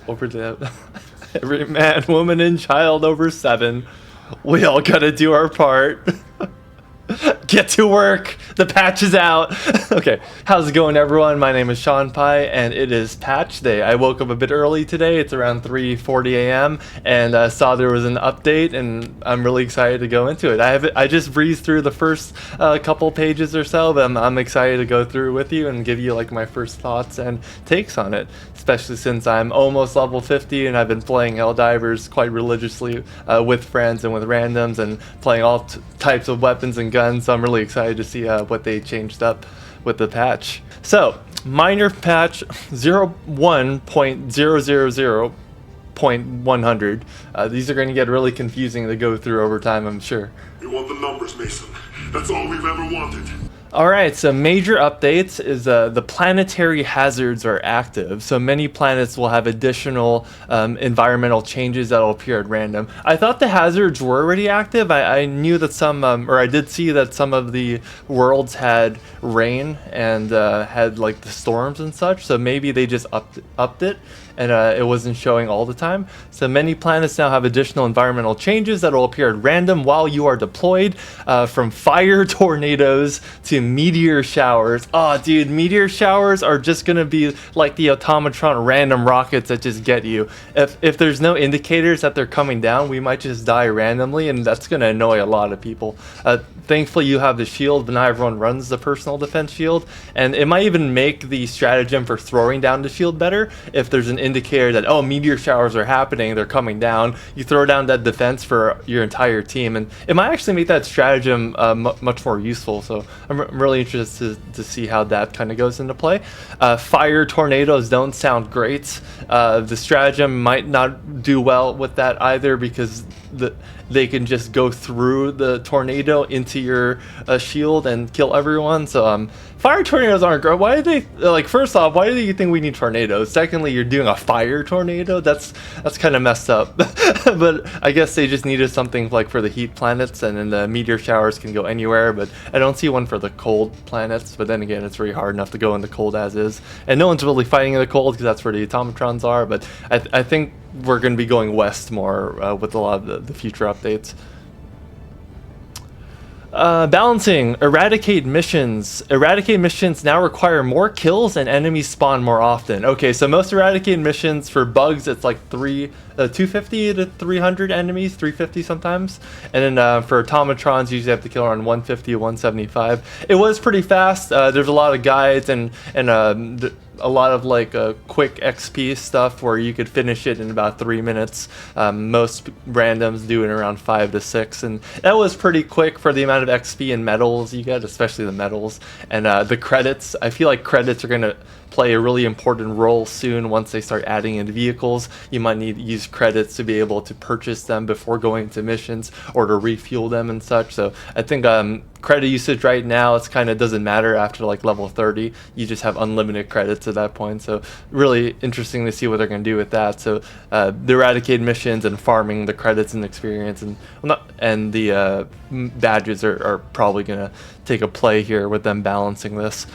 over the every man, woman, and child over 7. We all gotta do our part. Get to work. The patch is out. Okay, how's it going, everyone? My name is Seanpai, and it is patch day. I woke up a bit early today. It's around 3:40 a.m. and saw there was an update, and I'm really excited to go into it. I just breezed through the first couple pages or so, but I'm excited to go through with you and give you like my first thoughts and takes on it. Especially since I'm almost level 50 and I've been playing Helldivers quite religiously with friends and with randoms and playing all types of weapons and guns, so I'm really excited to see what they changed up with the patch. So, minor patch 01.000.100. These are going to get really confusing to go through over time, I'm sure. We want the numbers, Mason. That's all we've ever wanted. Alright, so major updates is the planetary hazards are active, so many planets will have additional environmental changes that will appear at random. I thought the hazards were already active. I knew that some, or I did see that some of the worlds had rain and had like the storms and such, so maybe they just upped it and it wasn't showing all the time. So many planets now have additional environmental changes that will appear at random while you are deployed, from fire tornadoes to meteor showers. Oh dude, meteor showers are just gonna be like the automatron random rockets that just get you. If there's no indicators that they're coming down, we might just die randomly, and that's gonna annoy a lot of people. Thankfully you have the shield, but not everyone runs the personal defense shield, and it might even make the stratagem for throwing down the shield better if there's an indicator that, oh, meteor showers are happening, they're coming down. You throw down that defense for your entire team, and it might actually make that stratagem much more useful. So I'm really interested to see how that kind of goes into play. Fire tornadoes don't sound great. The stratagem might not do well with that either, because they can just go through the tornado into your shield and kill everyone. So fire tornadoes aren't great. Why do they, like, first off, why do you think we need tornadoes? Secondly, you're doing a fire tornado? That's kind of messed up. But I guess they just needed something like for the heat planets, and then the meteor showers can go anywhere, but I don't see one for the cold planets. But then again, it's really hard enough to go in the cold as is, and no one's really fighting in the cold because that's where the automatrons are. But I think we're going to be going west more with a lot of the future updates. Balancing. Eradicate missions. Eradicate missions now require more kills and enemies spawn more often. Okay, so most eradicate missions for bugs, it's like 250 to 300 enemies, 350 sometimes. And then for automatrons, you usually have to kill around 150 to 175. It was pretty fast. There's a lot of guides and a lot of like quick XP stuff where you could finish it in about 3 minutes. Most randoms do it in around 5 to 6, and that was pretty quick for the amount of XP and medals you get, especially the medals. And the credits, I feel like credits are going to play a really important role soon. Once they start adding in vehicles, you might need to use credits to be able to purchase them before going to missions or to refuel them and such. So I think credit usage right now, it's kind of doesn't matter after like level 30. You just have unlimited credits at that point. So really interesting to see what they're going to do with that. So the eradicate missions and farming the credits and experience and the badges are probably going to take a play here with them balancing this.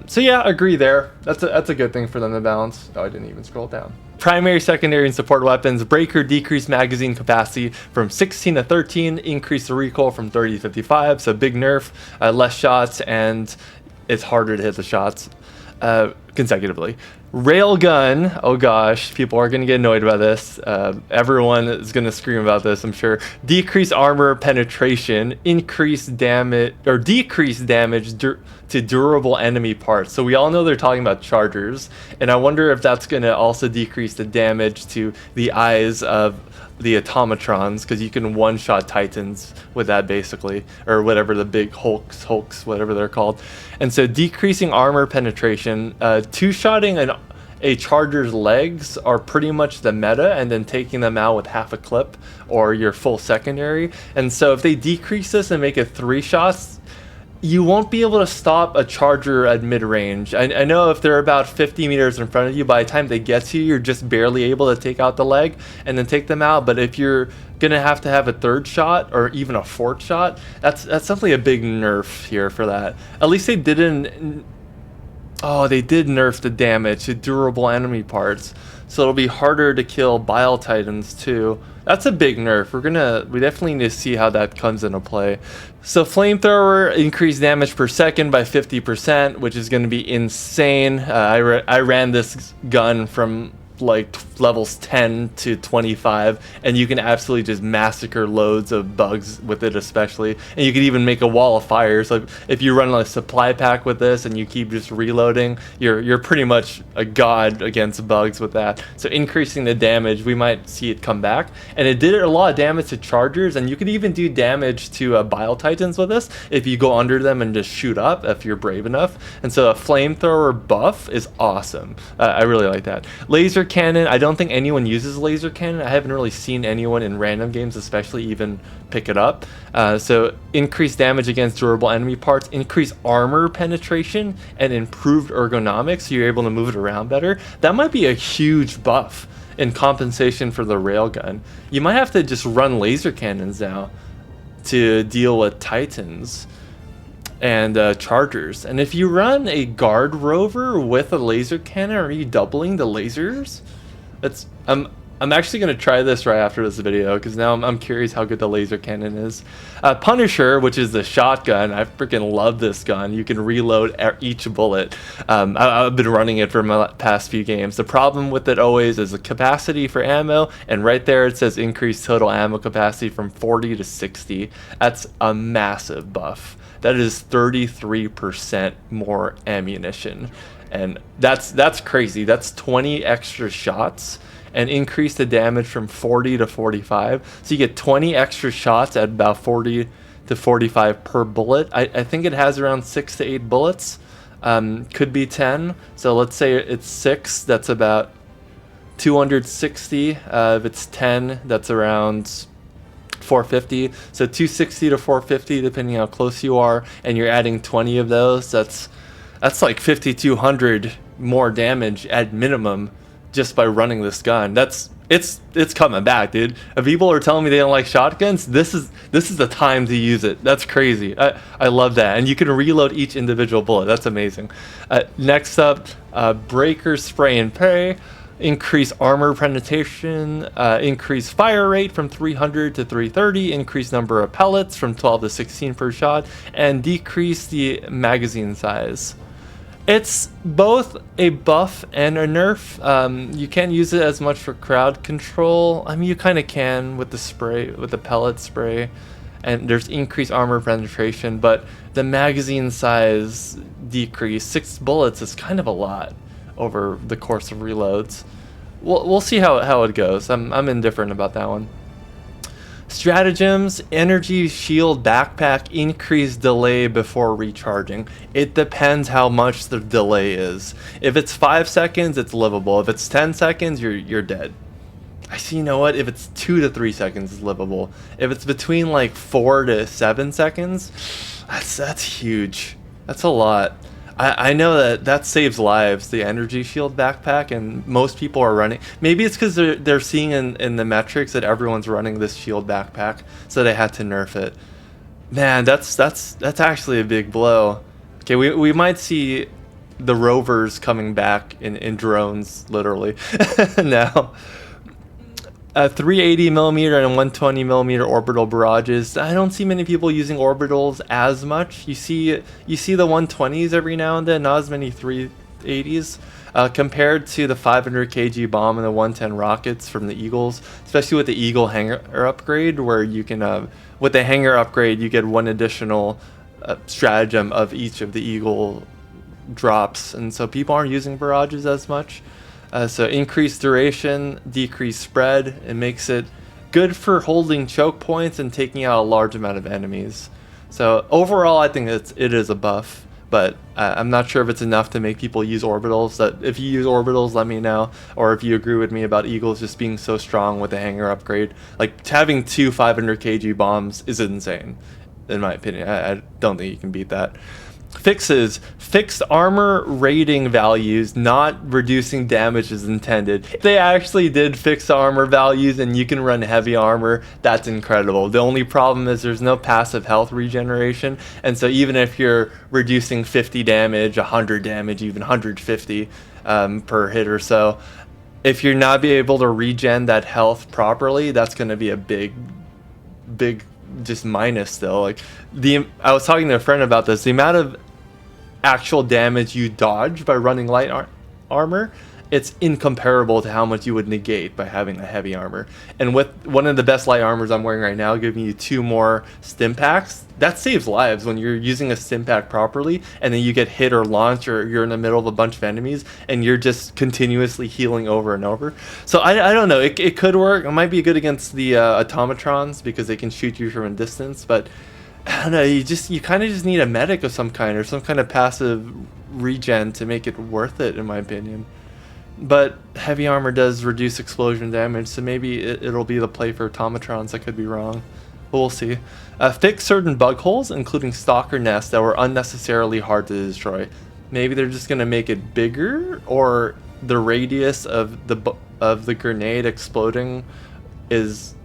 So yeah, agree there. That's a good thing for them to balance. Oh, I didn't even scroll down. Primary, secondary, and support weapons. Breaker decreased magazine capacity from 16 to 13, increased the recoil from 30 to 55, so big nerf, less shots, and it's harder to hit the shots consecutively. Railgun, oh gosh, people are going to get annoyed about this. Everyone is going to scream about this, I'm sure. Decreased armor penetration, increased damage, or decreased damage to durable enemy parts. So we all know they're talking about chargers, and I wonder if that's going to also decrease the damage to the eyes of the automatrons, because you can one-shot titans with that basically, or whatever the big hulks, whatever they're called. And so decreasing armor penetration, two-shotting a charger's legs are pretty much the meta, and then taking them out with half a clip or your full secondary. And so if they decrease this and make it 3 shots, you won't be able to stop a charger at mid-range. I know if they're about 50 meters in front of you, by the time they get to you, you're just barely able to take out the leg and then take them out. But if you're gonna have to have a 3rd shot or even a 4th shot, that's definitely a big nerf here for that. At least they didn't Oh, they did nerf the damage to durable enemy parts, so it'll be harder to kill Bile Titans too. That's a big nerf. We definitely need to see how that comes into play. So Flamethrower increased damage per second by 50%, which is going to be insane. I ran this gun from like levels 10 to 25, and you can absolutely just massacre loads of bugs with it, especially. And you can even make a wall of fire. So if you run a supply pack with this and you keep just reloading, you're pretty much a god against bugs with that. So increasing the damage, we might see it come back. And it did a lot of damage to chargers, and you could even do damage to Bile Titans with this if you go under them and just shoot up if you're brave enough. And so a Flamethrower buff is awesome. I really like that. Laser cannon, I don't think anyone uses laser cannon. I haven't really seen anyone in random games especially even pick it up. So increased damage against durable enemy parts, increased armor penetration, and improved ergonomics, so you're able to move it around better. That might be a huge buff in compensation for the railgun. You might have to just run laser cannons now to deal with Titans and chargers. And if you run a guard rover with a laser cannon, are you doubling the lasers? I'm actually gonna try this right after this video, because now I'm curious how good the laser cannon is. Punisher, which is the shotgun, I freaking love this gun. You can reload each bullet. I've been running it for my past few games. The problem with it always is the capacity for ammo, and right there it says increased total ammo capacity from 40 to 60. That's a massive buff. That is 33% more ammunition, and that's crazy. That's 20 extra shots, and increase the damage from 40 to 45. So you get 20 extra shots at about 40 to 45 per bullet. I think it has around 6 to 8 bullets. Could be 10. So let's say it's 6. That's about 260. If it's 10, that's around 450. So 260 to 450 depending how close you are, and you're adding 20 of those. That's like 5200 more damage at minimum just by running this gun. It's coming back, dude. If people are telling me they don't like shotguns, this is the time to use it. That's crazy. I love that. And you can reload each individual bullet. That's amazing. Next up, Breaker Spray and Pray. Increase armor penetration, increase fire rate from 300 to 330, increase number of pellets from 12 to 16 per shot, and decrease the magazine size. It's both a buff and a nerf. You can't use it as much for crowd control. I mean, you kind of can with the spray, with the pellet spray, and there's increased armor penetration, but the magazine size decrease. 6 bullets is kind of a lot over the course of reloads. We'll see how it goes. I'm indifferent about that one. Stratagems, energy shield backpack, increased delay before recharging. It depends how much the delay is. If it's 5 seconds, it's livable. If it's 10 seconds, you're dead. Actually, you know what? If it's 2 to 3 seconds, it's livable. If it's between like 4 to 7 seconds, that's huge. That's a lot. I know that saves lives, the energy shield backpack, and most people are running. Maybe it's because they're seeing in the metrics that everyone's running this shield backpack, so they had to nerf it. Man, that's actually a big blow. Okay, we might see the rovers coming back in drones, literally, now. 380mm and 120mm orbital barrages. I don't see many people using orbitals as much. You see the 120s every now and then, not as many 380s. Compared to the 500 kg bomb and the 110 rockets from the Eagles, especially with the Eagle hanger upgrade, where you can, with the hanger upgrade, you get one additional stratagem of each of the Eagle drops, and so people aren't using barrages as much. So increased duration, decreased spread. It makes it good for holding choke points and taking out a large amount of enemies. So overall, I think it is a buff, but I'm not sure if it's enough to make people use orbitals. If you use orbitals, let me know, or if you agree with me about Eagles just being so strong with the hanger upgrade. Like, having 2 500 kg bombs is insane, in my opinion. I don't think you can beat that. Fixes: fixed armor rating values not reducing damage as intended. If they actually did fix armor values and you can run heavy armor, that's incredible. The only problem is there's no passive health regeneration, and so even if you're reducing 50 damage, 100 damage, even 150 per hit or so, if you're not be able to regen that health properly, that's going to be a big just minus still. Like I was talking to a friend about this. The amount of actual damage you dodge by running light armor, it's incomparable to how much you would negate by having a heavy armor. And with one of the best light armors I'm wearing right now giving you 2 more stim packs, that saves lives when you're using a stim pack properly, and then you get hit or launch, or you're in the middle of a bunch of enemies and you're just continuously healing over and over. So I don't know, it could work. It might be good against the automatrons because they can shoot you from a distance, but I don't know, you kind of just need a medic of some kind or some kind of passive regen to make it worth it, in my opinion. But heavy armor does reduce explosion damage, so maybe it'll be the play for automatrons. I could be wrong, but we'll see. Fix certain bug holes, including stalker nests that were unnecessarily hard to destroy. Maybe they're just gonna make it bigger, or the radius of the grenade exploding is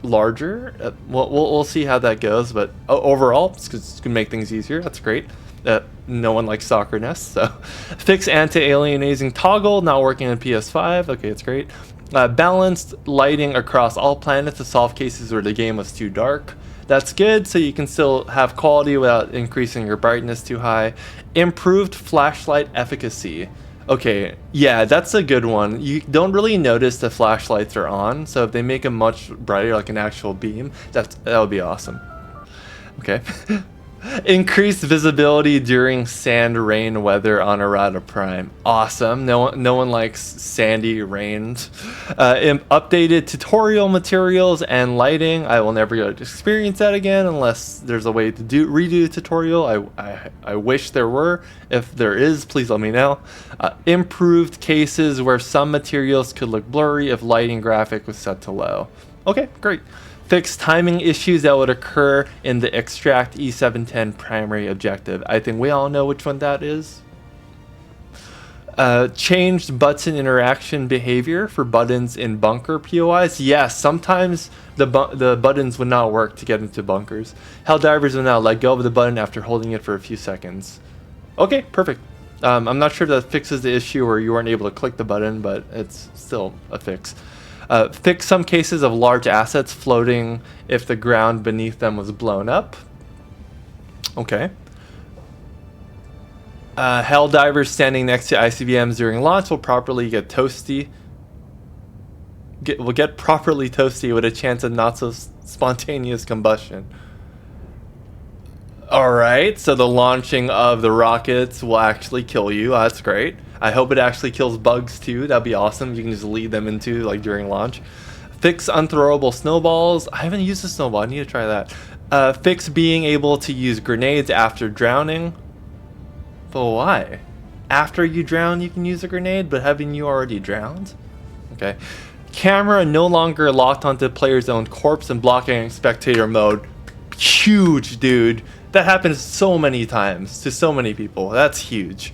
larger. We'll see how that goes, but overall it's gonna make things easier. That's great. No one likes stalker nests, so fix anti-alienating toggle not working on PS5. Okay, it's great. Balanced lighting across all planets to solve cases where the game was too dark. That's good, so you can still have quality without increasing your brightness too high. Improved flashlight efficacy. Okay, yeah, that's a good one. You don't really notice the flashlights are on, so if they make them much brighter, like an actual beam, that would be awesome. Okay. Increased visibility during sand rain weather on Errata Prime. Awesome. No one likes sandy rains. Updated tutorial materials and lighting. I will never get to experience that again unless there's a way to redo the tutorial. I wish there were. If there is, please let me know. Improved cases where some materials could look blurry if lighting graphic was set to low. Okay, great. Fix timing issues that would occur in the extract E710 primary objective. I think we all know which one that is. Changed button interaction behavior for buttons in bunker POIs. Yes, sometimes the buttons would not work to get into bunkers. Helldivers will now let go of the button after holding it for a few seconds. Okay, perfect. I'm not sure if that fixes the issue where you weren't able to click the button, but it's still a fix. Fix some cases of large assets floating if the ground beneath them was blown up. Okay. Helldivers standing next to ICBMs during launch will properly get toasty. Will get properly toasty with a chance of not so spontaneous combustion. Alright, so the launching of the rockets will actually kill you. That's great. I hope it actually kills bugs too. That'd be awesome. You can just lead them into, like, during launch. Fix unthrowable snowballs. I haven't used a snowball. I need to try that. Fix being able to use grenades after drowning. But why? After you drown, you can use a grenade, but haven't you already drowned? Okay. Camera no longer locked onto player's own corpse and blocking spectator mode. Huge, dude. That happens so many times to so many people. That's huge.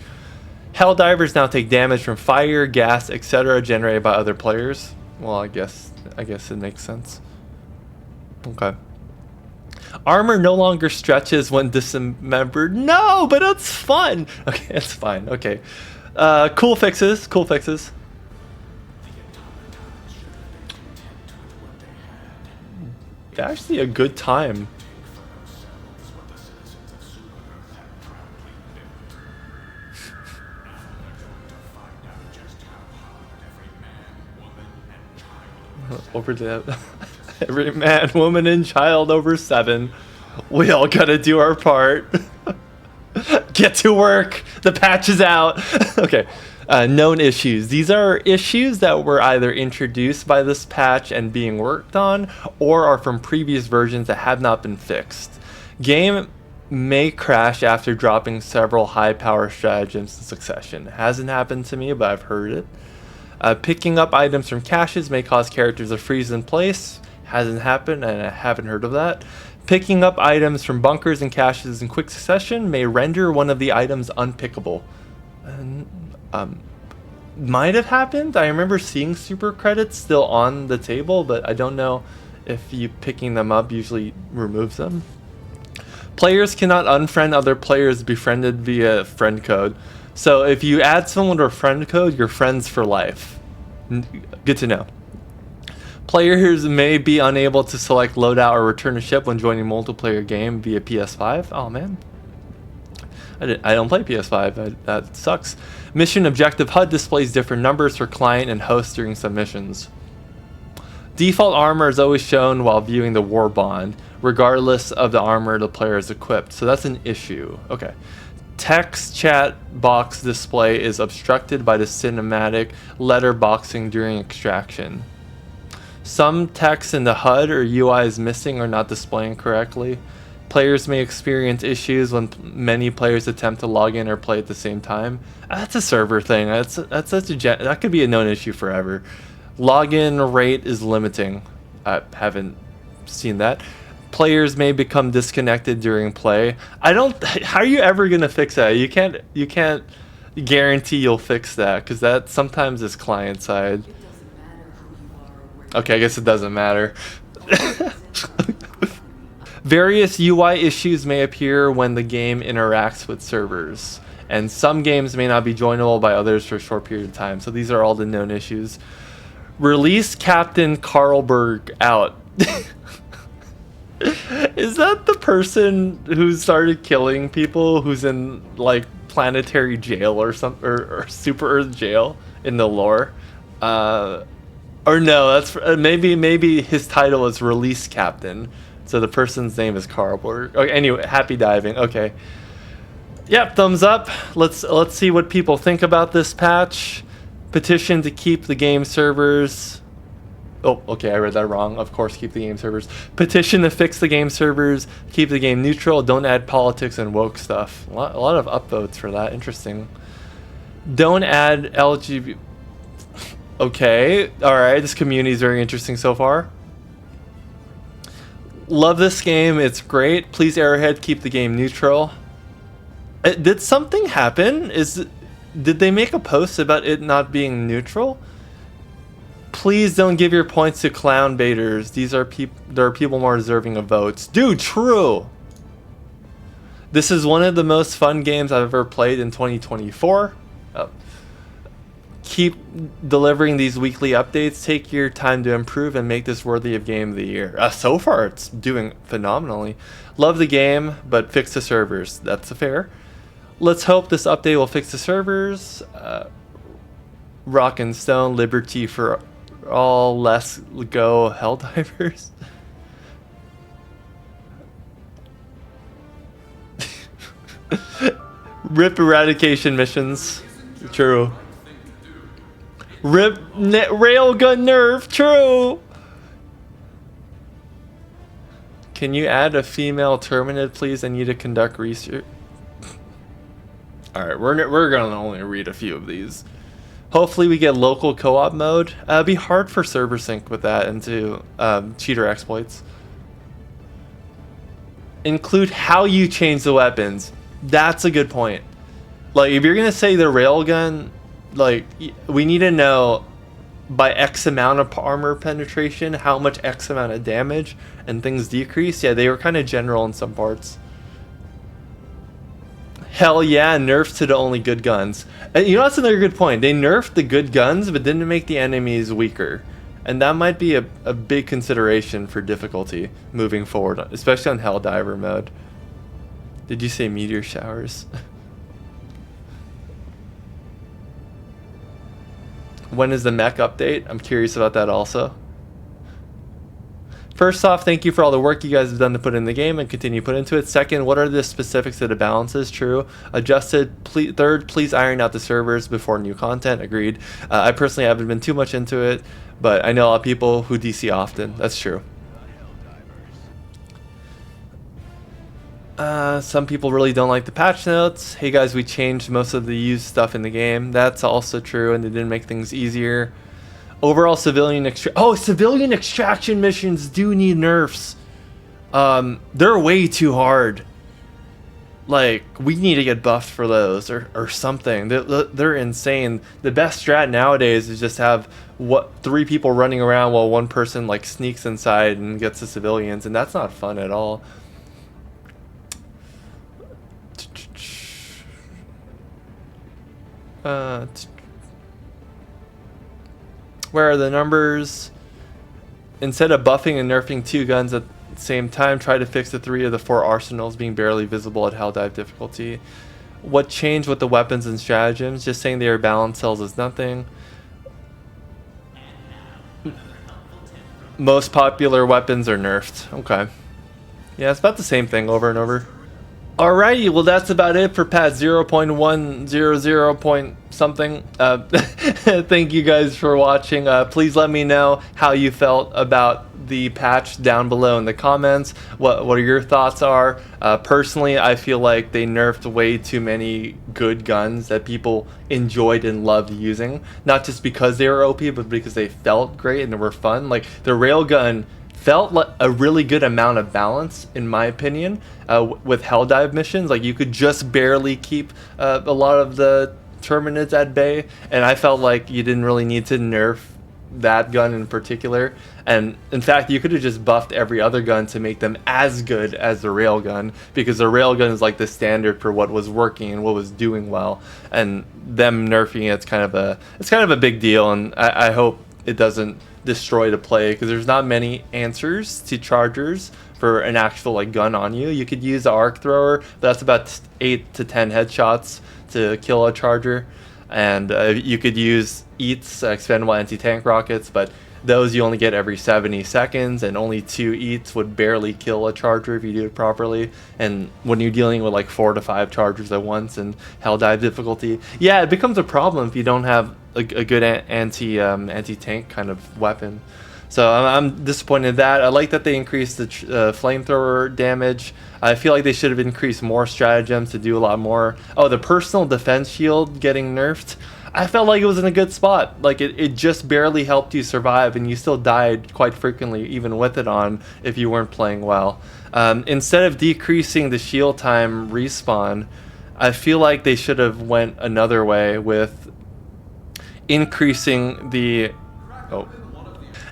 Helldivers now take damage from fire, gas, etc. generated by other players. Well, I guess it makes sense. Okay. Armor no longer stretches when dismembered. No, but that's fun. Okay, it's fine. Okay. Cool fixes. Cool fixes. Actually, a good time. Over the every man, woman, and child over 7. We all gotta do our part. Get to work. The patch is out. Okay. Known issues. These are issues that were either introduced by this patch and being worked on, or are from previous versions that have not been fixed. Game may crash after dropping several high power stratagems in succession. It hasn't happened to me, but I've heard it. Picking up items from caches may cause characters to freeze in place. Hasn't happened, and I haven't heard of that. Picking up items from bunkers and caches in quick succession may render one of the items unpickable. Might have happened. I remember seeing super credits still on the table, but I don't know if you picking them up usually removes them. Players cannot unfriend other players befriended via friend code. So if you add someone to a friend code, you're friends for life. Good to know. Players may be unable to select loadout or return a ship when joining multiplayer game via PS5. Oh man. I don't play PS5. That sucks. Mission objective HUD displays different numbers for client and host during some missions. Default armor is always shown while viewing the war bond, regardless of the armor the player is equipped. So that's an issue. Okay. Text chat box display is obstructed by the cinematic letterboxing during extraction. Some text in the HUD or UI is missing or not displaying correctly. Players may experience issues when many players attempt to log in or play at the same time. That's a server thing. That could be a known issue forever. Login rate is limiting. I haven't seen that. Players may become disconnected during play. How are you ever gonna fix that? You can't guarantee you'll fix that because that sometimes is client side. Okay, I guess it doesn't matter. Various UI issues may appear when the game interacts with servers, and some games may not be joinable by others for a short period of time. So these are all the known issues. Release Captain Carlberg out. Is that the person who started killing people who's in like planetary jail or something, or super Earth jail in the lore? Or no, that's maybe his title is Release Captain. So the person's name is Carlberg. Okay, anyway, happy diving. Okay. Yep, thumbs up. Let's see what people think about this patch. Petition to keep the game servers. Oh, okay, I read that wrong. Of course, keep the game servers. Petition to fix the game servers. Keep the game neutral. Don't add politics and woke stuff. A lot of upvotes for that. Interesting. Don't add LGBT. Okay, all right. This community is very interesting so far. Love this game. It's great. Please, Arrowhead, keep the game neutral. Did something happen? Did they make a post about it not being neutral? Please don't give your points to clown baiters. There are people more deserving of votes. Dude, true. This is one of the most fun games I've ever played in 2024. Keep delivering these weekly updates. Take your time to improve and make this worthy of Game of the Year. So far, it's doing phenomenally. Love the game, but fix the servers. That's fair. Let's hope this update will fix the servers. Rock and Stone, Liberty for all, let's go Helldivers. Rip eradication missions. True. Rip Railgun nerf. True. Can you add a female Terminid, please? I need to conduct research. All right, we're gonna only read a few of these. Hopefully we get local co-op mode. It'd be hard for server sync with that into cheater exploits. Include how you change the weapons. That's a good point. Like if you're gonna say the railgun, like we need to know by X amount of armor penetration how much X amount of damage and things decrease. Yeah, they were kind of general in some parts. Hell yeah, nerfs to the only good guns. And you know, that's another good point. They nerfed the good guns but didn't make the enemies weaker, and that might be a big consideration for difficulty moving forward, especially on Helldiver mode. Did you say meteor showers? When is the mech update? I'm curious about that also. First off, thank you for all the work you guys have done to put in the game and continue to put into it. Second, what are the specifics of the balances? True. Adjusted. Third, please iron out the servers before new content. Agreed. I personally haven't been too much into it, but I know a lot of people who DC often. That's true. Some people really don't like the patch notes. Hey guys, we changed most of the used stuff in the game. That's also true, and it didn't make things easier. Overall civilian extraction missions do need nerfs. They're way too hard. Like, we need to get buffed for those or something. They're insane. The best strat nowadays is just have 3 people running around while one person like sneaks inside and gets the civilians, and that's not fun at all. Where are the numbers? Instead of buffing and nerfing 2 guns at same time, try to fix the 3 of the 4 arsenals being barely visible at Helldive difficulty. What changed with the weapons and stratagems? Just saying they are balanced cells is nothing. Most popular weapons are nerfed. Okay. Yeah, it's about the same thing over and over. Alrighty, well that's about it for patch 0.100 point something. Thank you guys for watching. Please let me know how you felt about the patch down below in the comments. What your thoughts are. Personally, I feel like they nerfed way too many good guns that people enjoyed and loved using. Not just because they were OP, but because they felt great and they were fun. Like the Railgun felt like a really good amount of balance, in my opinion, with Helldive missions. Like you could just barely keep a lot of the Terminids at bay, and I felt like you didn't really need to nerf that gun in particular. And in fact, you could have just buffed every other gun to make them as good as the Railgun, because the Railgun is like the standard for what was working and what was doing well, and them nerfing it's kind of a big deal. And I hope it doesn't destroy the play, because there's not many answers to chargers for an actual like gun on you. You could use the arc thrower, but that's about 8 to 10 headshots to kill a charger, and you could use EATs, expendable anti-tank rockets, but those you only get every 70 seconds, and only 2 EATs would barely kill a charger if you do it properly. And when you're dealing with like 4 to 5 chargers at once in Helldive difficulty, yeah, it becomes a problem if you don't have a good anti-tank kind of weapon. So I'm disappointed in that. I like that they increased the flamethrower damage. I feel like they should have increased more stratagems to do a lot more. Oh, the personal defense shield getting nerfed. I felt like it was in a good spot. Like it just barely helped you survive, and you still died quite frequently even with it on if you weren't playing well. Instead of decreasing the shield time respawn, I feel like they should have went another way with increasing the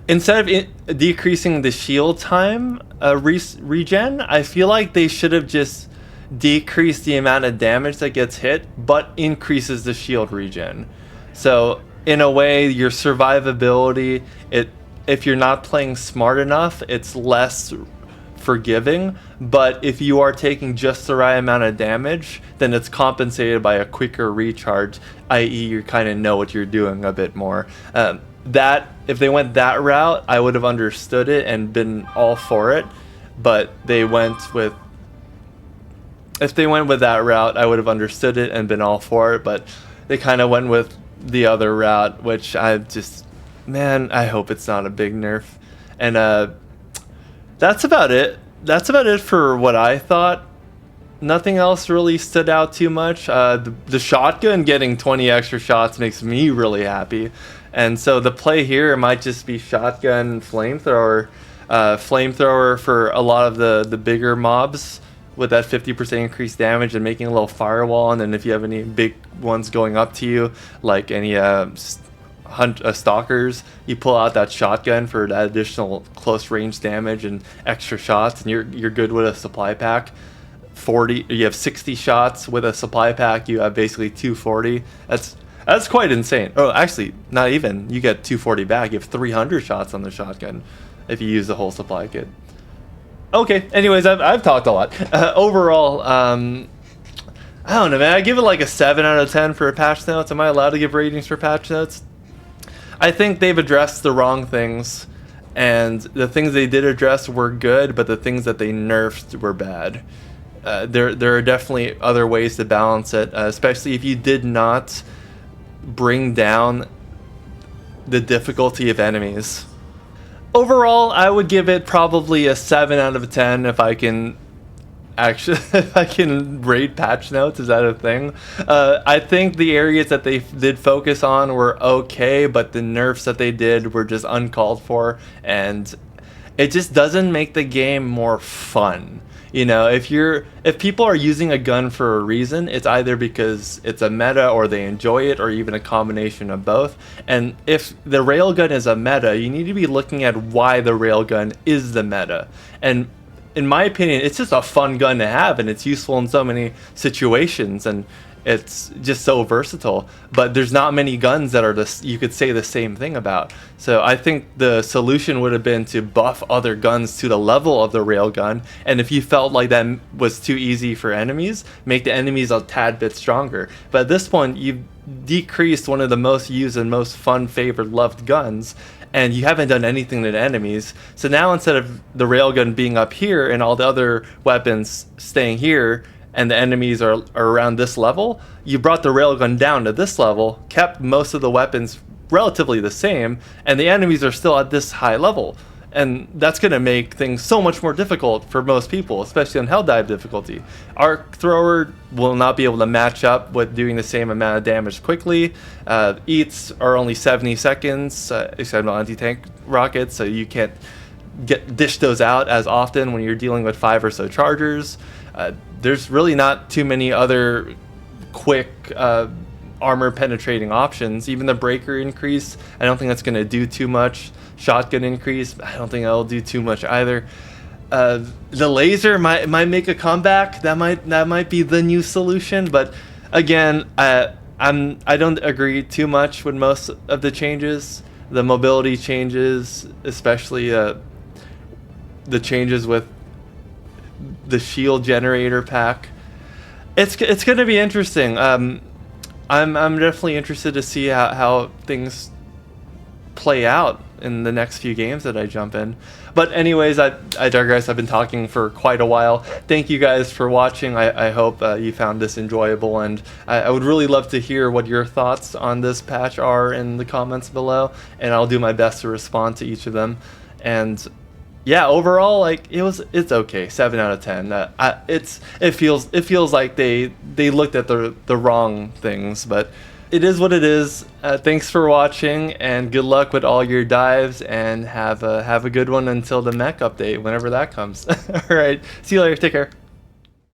instead of decreasing the shield time regen. I feel like they should have just decreased the amount of damage that gets hit, but increases the shield regen. So in a way, your survivability, if you're not playing smart enough, it's less forgiving. But if you are taking just the right amount of damage, then it's compensated by a quicker recharge, i.e. you kind of know what you're doing a bit more. That if they went that route, I would have understood it and been all for it. But they went with if they went with that route, I would have understood it and been all for it. But they kind of went with the other route, which I just, man, I hope it's not a big nerf. And that's about it. That's about it for what I thought. Nothing else really stood out too much. The shotgun getting 20 extra shots makes me really happy. And so the play here might just be shotgun flamethrower. Flamethrower for a lot of the bigger mobs with that 50% increased damage and making a little firewall. And then if you have any big ones going up to you, like any stalkers, you pull out that shotgun for that additional close range damage and extra shots, and you're good with a supply pack. You have 60 shots with a supply pack, you have basically 240. That's quite insane. Oh, actually, not even. You get 240 back. You have 300 shots on the shotgun if you use the whole supply kit. Okay, anyways, I've talked a lot. Overall, I don't know, man. I give it like a 7 out of 10 for patch notes. Am I allowed to give ratings for patch notes? I think they've addressed the wrong things, and the things they did address were good, but the things that they nerfed were bad. There are definitely other ways to balance it, especially if you did not bring down the difficulty of enemies. Overall, I would give it probably a 7 out of 10 if I can actually if I can rate patch notes. Is that a thing? I think the areas that they did focus on were okay, but the nerfs that they did were just uncalled for, and it just doesn't make the game more fun. You know, if people are using a gun for a reason, it's either because it's a meta or they enjoy it, or even a combination of both. And if the railgun is a meta, you need to be looking at why the railgun is the meta. And in my opinion, it's just a fun gun to have, and it's useful in so many situations, and it's just so versatile. But there's not many guns that are this you could say the same thing about. So I think the solution would have been to buff other guns to the level of the railgun, and if you felt like that was too easy for enemies, make the enemies a tad bit stronger. But at this point, you've decreased one of the most used and most fun, favored, loved guns, and you haven't done anything to the enemies. So now, instead of the railgun being up here and all the other weapons staying here, and the enemies are around this level, you brought the railgun down to this level, kept most of the weapons relatively the same, and the enemies are still at this high level. And that's going to make things so much more difficult for most people, especially on Helldive difficulty. Arc Thrower will not be able to match up with doing the same amount of damage quickly. Eats are only 70 seconds, except on anti-tank rockets, so you can't dish those out as often when you're dealing with 5 or so chargers. There's really not too many other quick armor penetrating options. Even the breaker increase, I don't think that's going to do too much. Shotgun increase, I don't think that'll do too much either. The laser might make a comeback. That might be the new solution. But again, I don't agree too much with most of the changes. The mobility changes, especially the changes with the shield generator pack. It's going to be interesting. I'm definitely interested to see how things play out in the next few games that I jump in. But anyways, I digress. I've been talking for quite a while. Thank you guys for watching. I hope you found this enjoyable, and I would really love to hear what your thoughts on this patch are in the comments below, and I'll do my best to respond to each of them. And yeah, overall, like it's okay. 7 out of 10. It feels like they looked at the wrong things, but it is what it is. Thanks for watching, and good luck with all your dives, and have a good one until the mech update, whenever that comes. All right, see you later. Take care.